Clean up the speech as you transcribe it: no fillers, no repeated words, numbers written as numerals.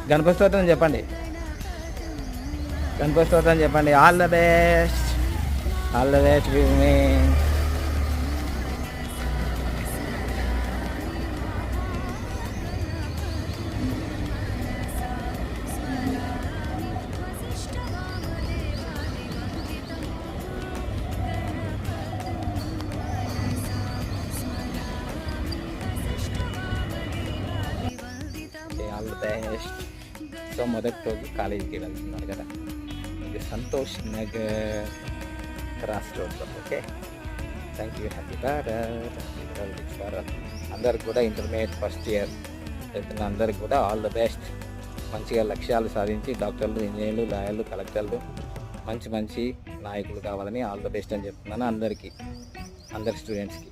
గణపతి స్తోత్రం చెప్పండి, గణపతి స్తోత్రం చెప్పండి. All the best, all the best with me. All the best. So మొదటి రోజు కాలేజీకి వెళ్తున్నారు కదా, ఇది సంతోష్ నగర్ క్రాస్ రోడ్లో. Okay, thank you. Happy Bharat. అందరికి కూడా ఇంటర్మీడియట్ ఫస్ట్ ఇయర్ వెళ్తున్న అందరికి కూడా ఆల్ ద బెస్ట్. మంచిగా లక్ష్యాలు సాధించి డాక్టర్లు, ఇంజనీర్లు, లాయర్లు, కలెక్టర్లు, మంచి మంచి నాయకులు కావాలని ఆల్ ద బెస్ట్ అని చెప్తున్నాను అందరికీ, అందరి స్టూడెంట్స్కి.